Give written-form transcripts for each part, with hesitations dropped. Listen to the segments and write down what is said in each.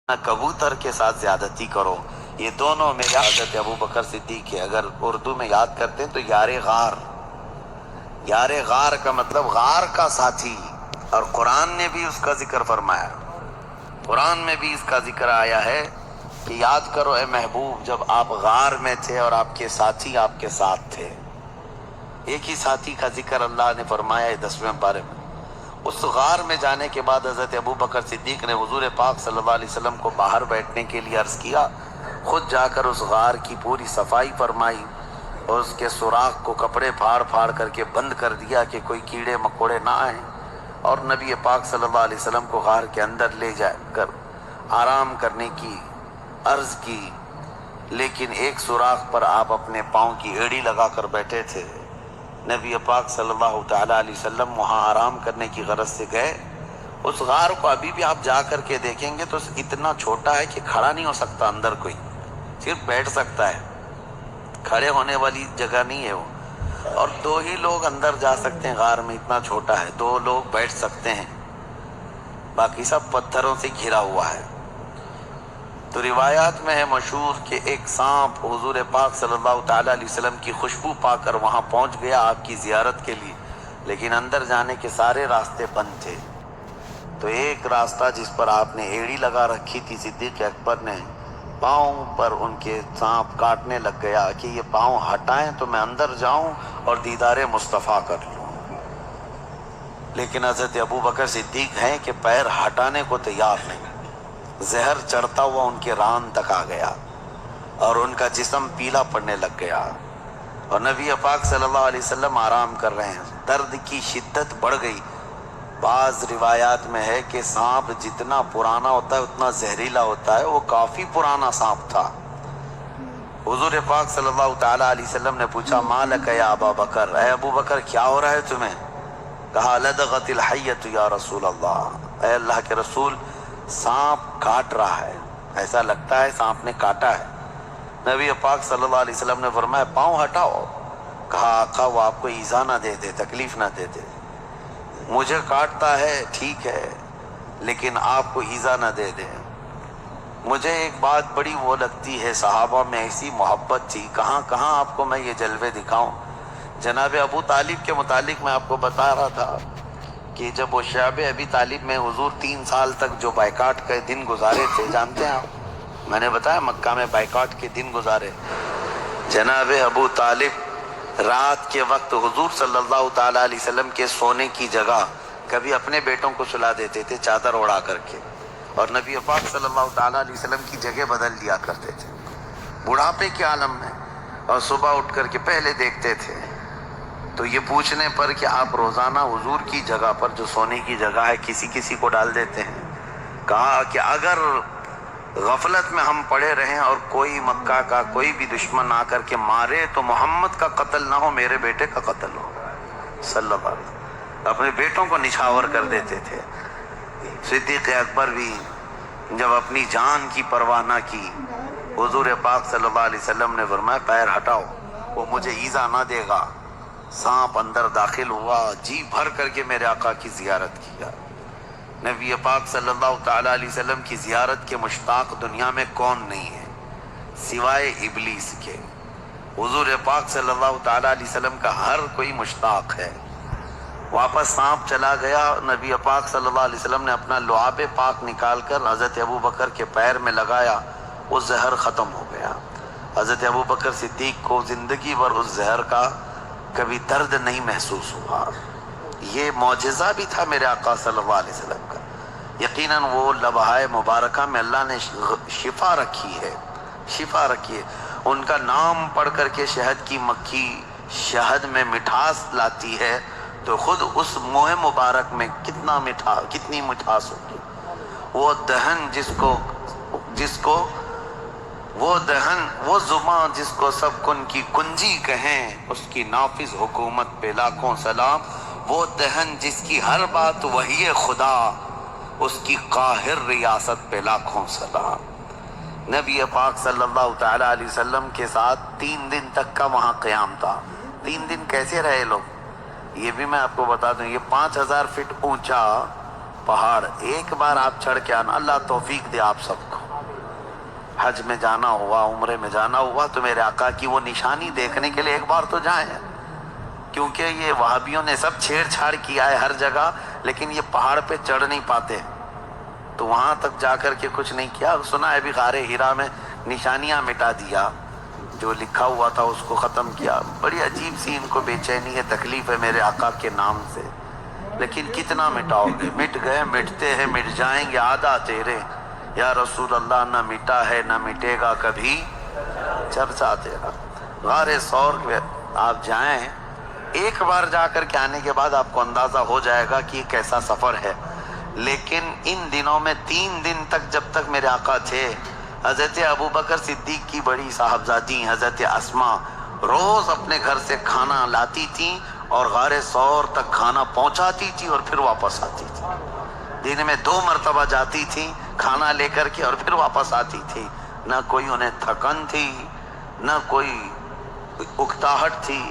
کبوتر کے ساتھ زیادتی کرو. یہ دونوں میں حضرت ابو بکر صدیق ہے. اگر اردو میں یاد کرتے ہیں تو یار غار، یار غار کا مطلب غار کا ساتھی. اور قرآن نے بھی اس کا ذکر فرمایا، قرآن میں بھی اس کا ذکر آیا ہے کہ یاد کرو اے محبوب جب آپ غار میں تھے اور آپ کے ساتھی آپ کے ساتھ تھے. ایک ہی ساتھی کا ذکر اللہ نے فرمایا ہے 10ویں پارے میں. اس غار میں جانے کے بعد حضرت ابو بکر صدیق نے حضور پاک صلی اللہ علیہ وسلم کو باہر بیٹھنے کے لیے عرض کیا. خود جا کر اس غار کی پوری صفائی فرمائی اور اس کے سوراخ کو کپڑے پھاڑ پھاڑ کر کے بند کر دیا کہ کوئی کیڑے مکوڑے نہ آئیں. اور نبی پاک صلی اللہ علیہ وسلم کو غار کے اندر لے جا کر آرام کرنے کی عرض کی. لیکن ایک سوراخ پر آپ اپنے پاؤں کی ایڑی لگا کر بیٹھے تھے. نبی پاک صلی اللہ تعالیٰ علیہ وسلم وہاں آرام کرنے کی غرض سے گئے. اس غار کو ابھی بھی آپ جا کر کے دیکھیں گے تو اتنا چھوٹا ہے کہ کھڑا نہیں ہو سکتا اندر کوئی، صرف بیٹھ سکتا ہے، کھڑے ہونے والی جگہ نہیں ہے وہ. اور 2 ہی لوگ اندر جا سکتے ہیں غار میں، اتنا چھوٹا ہے. 2 لوگ بیٹھ سکتے ہیں، باقی سب پتھروں سے گھرا ہوا ہے. تو روایات میں ہے مشہور کہ ایک سانپ حضور پاک صلی اللہ تعالیٰ علیہ وسلم کی خوشبو پا کر وہاں پہنچ گیا آپ کی زیارت کے لیے، لیکن اندر جانے کے سارے راستے بند تھے. تو ایک راستہ جس پر آپ نے ایڑی لگا رکھی تھی صدیق اکبر نے، پاؤں پر ان کے سانپ کاٹنے لگ گیا کہ یہ پاؤں ہٹائیں تو میں اندر جاؤں اور دیدار مصطفیٰ کر لوں. لیکن حضرت ابو بکر صدیق ہیں کہ پیر ہٹانے کو تیار نہیں. زہر چڑھتا ہوا ان کے ران تک آ گیا اور ان کا جسم پیلا پڑنے لگ گیا. اور نبی پاک صلی اللہ علیہ وسلم آرام کر رہے ہیں. درد کی شدت بڑھ گئی. بعض روایات میں ہے کہ سانپ جتنا پرانا ہوتا ہے اتنا زہریلا ہوتا ہے. وہ کافی پرانا سانپ تھا. حضور پاک صلی اللہ تعالیٰ علیہ وسلم نے پوچھا ما لک یا ابا بکر، اے ابو بکر کیا ہو رہا ہے تمہیں؟ کہا لدغت الحیۃ یا رسول اللہ، اے اللہ کے رسول سانپ کاٹ رہا ہے، ایسا لگتا ہے سانپ نے کاٹا ہے. نبی پاک صلی اللہ علیہ وسلم نے فرمایا پاؤں ہٹاؤ. کہا آقا وہ آپ کو ایذا نہ دے دے، تکلیف نہ دے دے. مجھے کاٹتا ہے ٹھیک ہے لیکن آپ کو ایذا نہ دے دے. مجھے ایک بات بڑی وہ لگتی ہے، صحابہ میں ایسی محبت تھی، کہاں کہاں آپ کو میں یہ جلوے دکھاؤں. جناب ابو طالب کے متعلق میں آپ کو بتا رہا تھا کہ جب وہ شعب ابی طالب میں حضور 3 سال تک جو بائیکاٹ کے دن گزارے تھے، جانتے ہیں آپ، میں نے بتایا مکہ میں بائیکاٹ کے دن گزارے. جناب ابو طالب رات کے وقت حضور صلی اللہ تعالیٰ علیہ وسلم کے سونے کی جگہ کبھی اپنے بیٹوں کو سلا دیتے تھے چادر اڑا کر کے، اور نبی پاک صلی اللہ تعالیٰ علیہ وسلم کی جگہ بدل دیا کرتے تھے بڑھاپے کے عالم میں. اور صبح اٹھ کر کے پہلے دیکھتے تھے. تو یہ پوچھنے پر کہ آپ روزانہ حضور کی جگہ پر جو سونے کی جگہ ہے کسی کو ڈال دیتے ہیں، کہا کہ اگر غفلت میں ہم پڑے رہیں اور کوئی مکہ کا کوئی بھی دشمن آ کر کے مارے تو محمد کا قتل نہ ہو، میرے بیٹے کا قتل ہو صلی اللہ علیہ وسلم. اپنے بیٹوں کو نچھاور کر دیتے تھے. صدیق اکبر بھی جب اپنی جان کی پرواہ نہ کی، حضور پاک صلی اللہ علیہ وسلم نے فرمایا پیر ہٹاؤ، وہ مجھے ایذا نہ دے گا. سانپ اندر داخل ہوا، جی بھر کر کے میرے آقا کی زیارت کیا. نبی پاک صلی اللہ تعالیٰ علیہ وسلم کی زیارت کے مشتاق دنیا میں کون نہیں ہے سوائے ابلیس کے. حضور پاک صلی اللہ تعالیٰ علیہ وسلم کا ہر کوئی مشتاق ہے. واپس سانپ چلا گیا، نبی پاک صلی اللہ علیہ وسلم نے اپنا لعاب پاک نکال کر حضرت ابو بکر کے پیر میں لگایا، وہ زہر ختم ہو گیا. حضرت ابو بکر صدیق کو زندگی بھر اس زہر کا کبھی درد نہیں محسوس ہوا. یہ معجزہ بھی تھا میرے آقا صلی اللہ علیہ وسلم کا. یقیناً وہ لمحہ مبارکہ میں اللہ نے شفا رکھی ہے، شفا رکھی ہے. ان کا نام پڑھ کر کے شہد کی مکھی شہد میں مٹھاس لاتی ہے تو خود اس منہ مبارک میں کتنی مٹھاس ہوتی. وہ دہن وہ زبان جس کو سب کن کی کنجی کہیں، اس کی نافذ حکومت پہ لاکھوں سلام. وہ دہن جس کی ہر بات وحی خدا، اس کی قاہر ریاست پہ لاکھوں سلام. نبی پاک صلی اللہ تعالیٰ علیہ وسلم کے ساتھ 3 دن تک کا وہاں قیام تھا. 3 دن کیسے رہے لوگ، یہ بھی میں آپ کو بتا دوں. یہ 5000 فٹ اونچا پہاڑ ایک بار آپ چڑھ کے آنا، اللہ توفیق دے آپ سب کو. حج میں جانا ہوا، عمرے میں جانا ہوا تو میرے آقا کی وہ نشانی دیکھنے کے لیے ایک بار تو جائیں، کیونکہ یہ وہابیوں نے سب چھیڑ چھاڑ کیا ہے ہر جگہ، لیکن یہ پہاڑ پہ چڑھ نہیں پاتے، تو وہاں تک جا کر کے کچھ نہیں کیا۔ سنا ہے بھی غار ہیرا میں نشانیاں مٹا دیا، جو لکھا ہوا تھا اس کو ختم کیا۔ بڑی عجیب سی ان کو بے چینی ہے، تکلیف ہے میرے آقا کے نام سے، لیکن کتنا مٹاؤ گے؟ مٹ گئے، مٹتے ہیں، مٹ جائیں گے، آدھا تیرے یا رسول اللہ، نہ مٹا ہے نہ مٹے گا کبھی چرچا تیرا۔ غار ثور پہ آپ جائیں، ایک بار جا کر کے آنے کے بعد آپ کو اندازہ ہو جائے گا کہ یہ کیسا سفر ہے۔ لیکن ان دنوں میں 3 دن تک جب تک میرے آقا تھے، حضرت ابوبکر صدیق کی بڑی صاحبزادی حضرت اسما روز اپنے گھر سے کھانا لاتی تھیں اور غار ثور تک کھانا پہنچاتی تھی اور پھر واپس آتی تھی۔ دن میں 2 مرتبہ جاتی تھی کھانا لے کر کے اور پھر واپس آتی تھی۔ نہ کوئی انہیں تھکن تھی، نہ کوئی اکتاہٹ تھی۔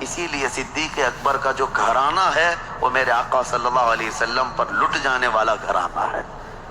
اسی لیے صدیق اکبر کا جو گھرانہ ہے وہ میرے آقا صلی اللہ علیہ وسلم پر لٹ جانے والا گھرانہ ہے،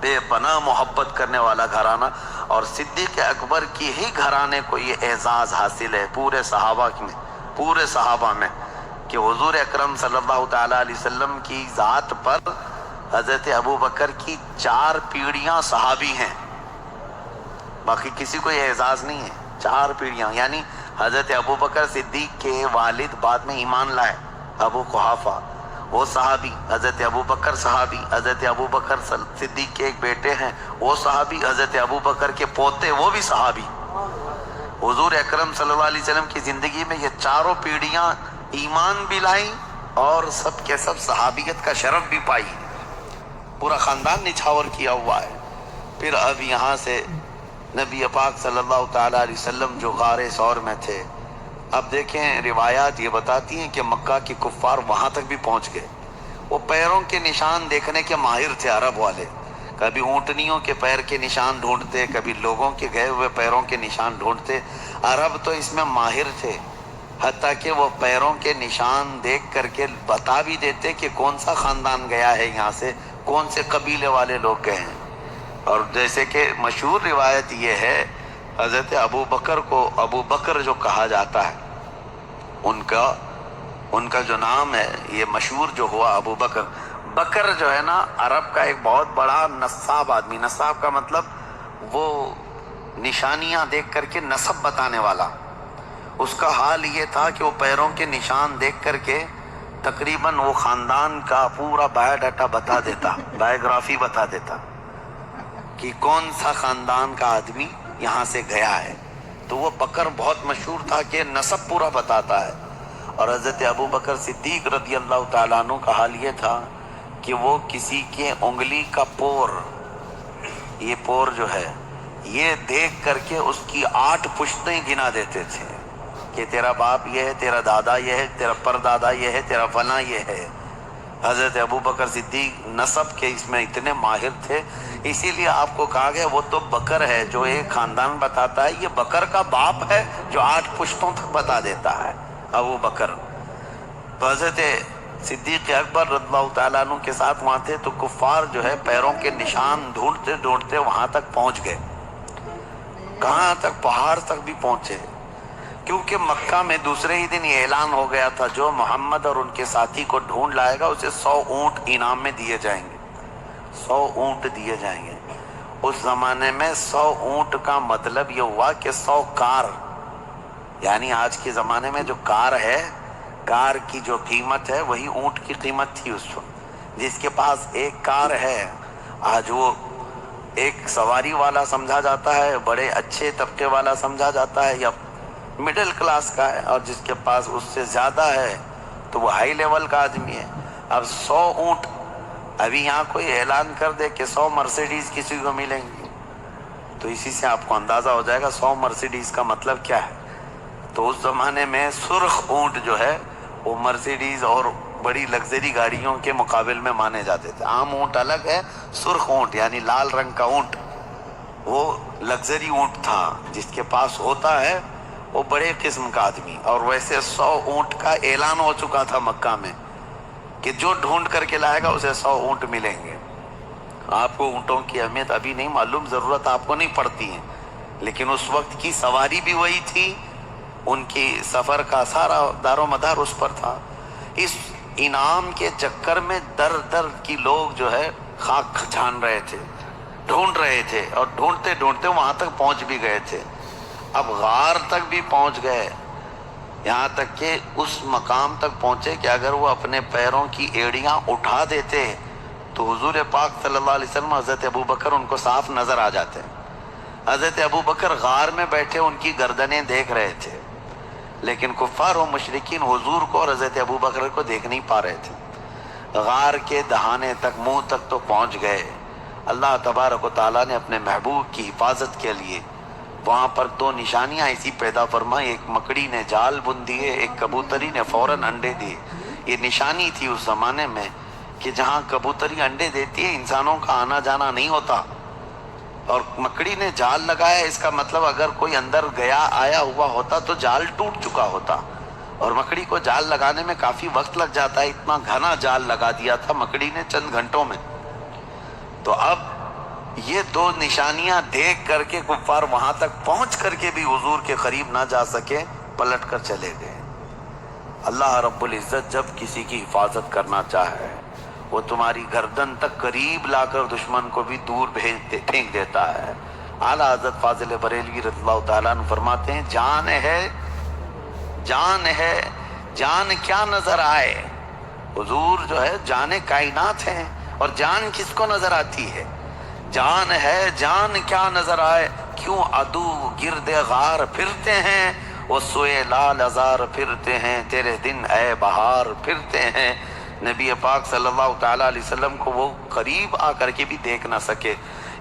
بے پناہ محبت کرنے والا گھرانہ، اور صدیق اکبر کی ہی گھرانے کو یہ اعزاز حاصل ہے پورے صحابہ میں کہ حضور اکرم صلی اللہ تعالیٰ علیہ وسلم کی ذات پر حضرت ابوبکر کی 4 پیڑھیاں صحابی ہیں، باقی کسی کو یہ اعزاز نہیں ہے۔ 4 پیڑھیاں، یعنی حضرت ابوبکر صدیق کے والد بعد میں ایمان لائے، ابو قحافہ، وہ صحابی، حضرت ابوبکر صحابی، حضرت ابوبکر صدیق کے ایک بیٹے ہیں وہ صحابی، حضرت ابوبکر کے پوتے وہ بھی صحابی۔ حضور اکرم صلی اللہ علیہ وسلم کی زندگی میں یہ 4 پیڑھیاں ایمان بھی لائیں اور سب کے سب صحابیت کا شرف بھی پائی، پورا خاندان نچھاور کیا ہوا ہے۔ پھر اب یہاں سے نبی پاک صلی اللہ تعالیٰ علیہ وسلم جو غار ثور میں تھے، اب دیکھیں روایات یہ بتاتی ہیں کہ مکہ کے کفار وہاں تک بھی پہنچ گئے۔ وہ پیروں کے نشان دیکھنے کے ماہر تھے عرب والے، کبھی اونٹنیوں کے پیر کے نشان ڈھونڈتے، کبھی لوگوں کے گئے ہوئے پیروں کے نشان ڈھونڈتے۔ عرب تو اس میں ماہر تھے، حتیٰ کہ وہ پیروں کے نشان دیکھ کر کے بتا بھی دیتے کہ کون سا خاندان گیا ہے یہاں سے، کون سے قبیلے والے لوگ گئے ہیں۔ اور جیسے کہ مشہور روایت یہ ہے، حضرت ابو بکر کو ابو بکر جو کہا جاتا ہے، ان کا جو نام ہے یہ مشہور جو ہوا ابو بکر۔ بکر جو ہے نا عرب کا ایک بہت بڑا نصاب آدمی، نصاب کا مطلب وہ نشانیاں دیکھ کر کے نسب بتانے والا۔ اس کا حال یہ تھا کہ وہ پیروں کے نشان دیکھ کر کے تقریباً وہ خاندان کا پورا بایو ڈاٹا بتا دیتا، بایوگرافی بتا دیتا کہ کون سا خاندان کا آدمی یہاں سے گیا ہے۔ تو وہ بکر بہت مشہور تھا کہ نسب پورا بتاتا ہے۔ اور حضرت ابو بکر صدیق رضی اللہ تعالیٰ عنہ کا حال یہ تھا کہ وہ کسی کے انگلی کا پور، یہ پور جو ہے، یہ دیکھ کر کے اس کی 8 پشتیں گنا دیتے تھے کہ تیرا باپ یہ ہے، تیرا دادا یہ ہے، تیرا پردادا یہ ہے، تیرا فلاں یہ ہے۔ حضرت ابو بکر صدیق نسب کے اس میں اتنے ماہر تھے، اسی لیے آپ کو کہا گیا وہ تو بکر ہے جو ایک خاندان بتاتا ہے، یہ بکر کا باپ ہے جو 8 پشتوں تک بتا دیتا ہے، ابو بکر۔ تو حضرت صدیق اکبر رضی اللہ تعالیٰ عنہ کے ساتھ وہاں تھے، تو کفار جو ہے پیروں کے نشان ڈھونڈتے ڈھونڈتے وہاں تک پہنچ گئے۔ کہاں تک؟ پہاڑ تک بھی پہنچے، کیونکہ مکہ میں دوسرے ہی دن یہ اعلان ہو گیا تھا جو محمد اور ان کے ساتھی کو ڈھونڈ لائے گا اسے 100 اونٹ انعام میں دیے جائیں گے، 100 اونٹ دیے جائیں گے۔ اس زمانے میں 100 اونٹ کا مطلب یہ ہوا کہ 100 کار، یعنی آج کے زمانے میں جو کار ہے، کار کی جو قیمت ہے وہی اونٹ کی قیمت تھی اس وقت۔ جس کے پاس ایک کار ہے آج وہ ایک سواری والا سمجھا جاتا ہے، بڑے اچھے طبقے والا سمجھا جاتا ہے یا مڈل کلاس کا ہے، اور جس کے پاس اس سے زیادہ ہے تو وہ ہائی لیول کا آدمی ہے۔ اب 100 اونٹ، ابھی یہاں کوئی اعلان کر دے کہ 100 مرسیڈیز کسی کو ملیں گی تو اسی سے آپ کو اندازہ ہو جائے گا 100 مرسیڈیز کا مطلب کیا ہے۔ تو اس زمانے میں سرخ اونٹ جو ہے وہ مرسیڈیز اور بڑی لگژری گاڑیوں کے مقابل میں مانے جاتے تھے۔ عام اونٹ الگ ہے، سرخ اونٹ یعنی لال رنگ کا اونٹ وہ لگژری اونٹ تھا، جس کے پاس ہوتا ہے وہ بڑے قسم کا آدمی۔ اور ویسے 100 اونٹ کا اعلان ہو چکا تھا مکہ میں کہ جو ڈھونڈ کر کے لائے گا اسے 100 اونٹ ملیں گے۔ آپ کو اونٹوں کی اہمیت ابھی نہیں معلوم، ضرورت آپ کو نہیں پڑتی ہے، لیکن اس وقت کی سواری بھی وہی تھی، ان کی سفر کا سارا دار و مدار اس پر تھا۔ اس انعام کے چکر میں در در کی لوگ جو ہے خاک چھان رہے تھے، ڈھونڈ رہے تھے، اور ڈھونڈتے ڈھونڈتے وہاں تک پہنچ بھی گئے تھے۔ اب غار تک بھی پہنچ گئے، یہاں تک کہ اس مقام تک پہنچے کہ اگر وہ اپنے پیروں کی ایڑیاں اٹھا دیتے تو حضور پاک صلی اللہ علیہ وسلم حضرت ابوبکر ان کو صاف نظر آ جاتے۔ حضرت ابوبکر غار میں بیٹھے ان کی گردنیں دیکھ رہے تھے، لیکن کفار و مشرکین حضور کو اور حضرت ابوبکر کو دیکھ نہیں پا رہے تھے۔ غار کے دہانے تک، منہ تک تو پہنچ گئے۔ اللہ تبارک و تعالیٰ نے اپنے محبوب کی حفاظت کے لیے وہاں پر دو نشانیاں ایسی پیدا فرمائی، ایک مکڑی نے جال بن دیے، ایک کبوتری نے فوراً انڈے دیے۔ یہ نشانی تھی اس زمانے میں کہ جہاں کبوتری انڈے دیتی ہے انسانوں کا آنا جانا نہیں ہوتا، اور مکڑی نے جال لگایا، اس کا مطلب اگر کوئی اندر گیا آیا ہوا ہوتا تو جال ٹوٹ چکا ہوتا، اور مکڑی کو جال لگانے میں کافی وقت لگ جاتا ہے، اتنا گھنا جال لگا دیا تھا مکڑی نے چند گھنٹوں میں۔ تو اب یہ دو نشانیاں دیکھ کر کے کفار وہاں تک پہنچ کر کے بھی حضور کے قریب نہ جا سکے، پلٹ کر چلے گئے۔ اللہ رب العزت جب کسی کی حفاظت کرنا چاہے وہ تمہاری گردن تک قریب لا کر دشمن کو بھی دور پھینک دیتا ہے۔ اعلیٰ حضرت فاضل بریلوی رضی اللہ تعالیٰ عنہ فرماتے ہیں، جان ہے، جان ہے، جان کیا نظر آئے۔ حضور جو ہے جان کائنات ہیں، اور جان کس کو نظر آتی ہے؟ جان ہے، جان کیا نظر آئے، کیوں عدو گرد غار پھرتے ہیں، وہ سوئے لال ازار پھرتے ہیں، تیرے دن اے بہار پھرتے ہیں۔ نبی پاک صلی اللہ تعالیٰ علیہ وسلم کو وہ قریب آ کر کے بھی دیکھ نہ سکے۔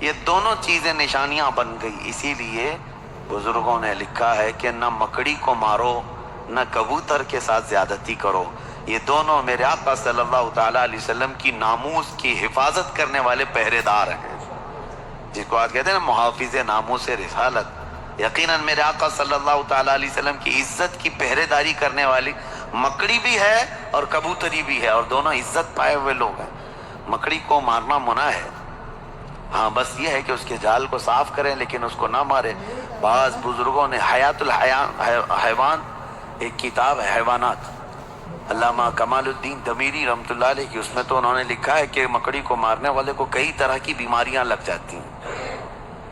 یہ دونوں چیزیں نشانیاں بن گئی۔ اسی لیے بزرگوں نے لکھا ہے کہ نہ مکڑی کو مارو، نہ کبوتر کے ساتھ زیادتی کرو۔ یہ دونوں میرے آقا صلی اللہ تعالیٰ علیہ وسلم کی ناموس کی حفاظت کرنے والے پہرے دار ہیں، جس کو آج کہتے ہیں نا محافظ ناموس رسالت۔ یقیناً میرے آقا صلی اللہ تعالیٰ علیہ وسلم کی عزت کی پہرے داری کرنے والی مکڑی بھی ہے اور کبوتری بھی ہے، اور دونوں عزت پائے ہوئے لوگ ہیں۔ مکڑی کو مارنا منع ہے، ہاں بس یہ ہے کہ اس کے جال کو صاف کریں، لیکن اس کو نہ مارے۔ بعض بزرگوں نے حیات الحیوان، ایک کتاب ہے حیوانات، علامہ کمال الدین دمیری رحمۃ اللہ علیہ کی، اس میں تو انہوں نے لکھا ہے کہ مکڑی کو مارنے والے کو کئی طرح کی بیماریاں لگ جاتی ہیں،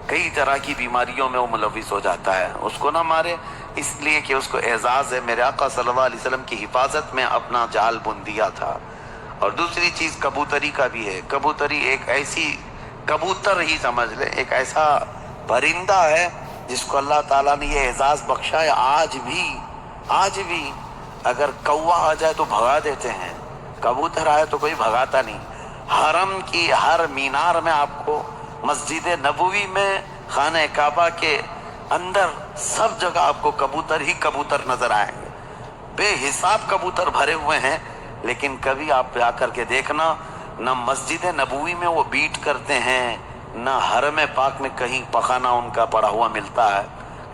کئی طرح کی بیماریوں میں وہ ملوث ہو جاتا ہے۔ اس کو نہ مارے، اس لیے کہ اس کو اعزاز ہے، میرے آقا صلی اللہ علیہ وسلم کی حفاظت میں اپنا جال بن دیا تھا۔ اور دوسری چیز کبوتری کا بھی ہے۔ کبوتری ایک ایسی، کبوتر ہی سمجھ لے، ایک ایسا پرندہ ہے جس کو اللہ تعالیٰ نے یہ اعزاز بخشا ہے۔ آج بھی اگر کوا آ جائے تو بھگا دیتے ہیں، کبوتر آئے تو کوئی بھگاتا نہیں۔ حرم کی ہر مینار میں آپ کو، مسجد نبوی میں، خانہ کعبہ کے اندر، سب جگہ آپ کو کبوتر ہی کبوتر نظر آئیں گے۔ بے حساب کبوتر بھرے ہوئے ہیں، لیکن کبھی آپ جا کر کے دیکھنا، نہ مسجد نبوی میں وہ بیٹ کرتے ہیں، نہ حرم پاک میں کہیں پخانہ ان کا پڑا ہوا ملتا ہے،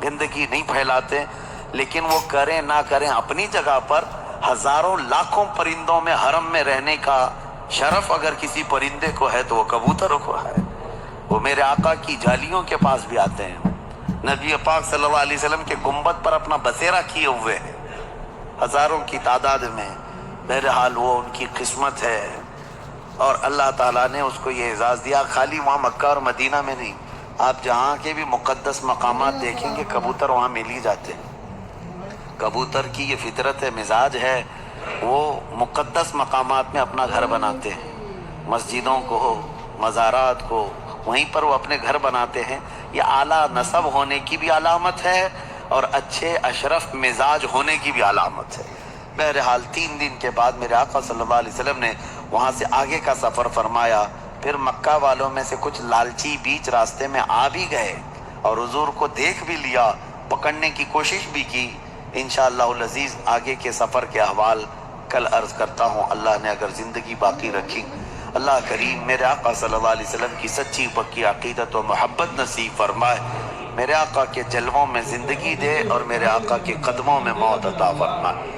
گندگی نہیں پھیلاتے۔ لیکن وہ کریں نہ کریں، اپنی جگہ پر ہزاروں لاکھوں پرندوں میں حرم میں رہنے کا شرف اگر کسی پرندے کو ہے تو وہ کبوتر کو ہے۔ وہ میرے آقا کی جالیوں کے پاس بھی آتے ہیں، نبی پاک صلی اللہ علیہ وسلم کے گنبد پر اپنا بسیرا کیے ہوئے ہیں ہزاروں کی تعداد میں۔ بہرحال وہ ان کی قسمت ہے، اور اللہ تعالیٰ نے اس کو یہ اعزاز دیا۔ خالی وہاں مکہ اور مدینہ میں نہیں، آپ جہاں کے بھی مقدس مقامات دیکھیں گے کبوتر وہاں مل ہی جاتے ہیں۔ کبوتر کی یہ فطرت ہے، مزاج ہے، وہ مقدس مقامات میں اپنا گھر بناتے ہیں، مسجدوں کو، مزارات کو، وہیں پر وہ اپنے گھر بناتے ہیں۔ یہ اعلیٰ نسب ہونے کی بھی علامت ہے، اور اچھے اشرف مزاج ہونے کی بھی علامت ہے۔ بہرحال 3 دن کے بعد میرے آقا صلی اللہ علیہ وسلم نے وہاں سے آگے کا سفر فرمایا۔ پھر مکہ والوں میں سے کچھ لالچی بیچ راستے میں آ بھی گئے، اور حضور کو دیکھ بھی لیا، پکڑنے کی کوشش بھی کی۔ انشاءاللہ العزیز آگے کے سفر کے احوال کل عرض کرتا ہوں، اللہ نے اگر زندگی باقی رکھی۔ اللہ کریم میرے آقا صلی اللہ علیہ وسلم کی سچی پکی عقیدت و محبت نصیب فرمائے، میرے آقا کے جلووں میں زندگی دے، اور میرے آقا کے قدموں میں موت عطا فرمائے۔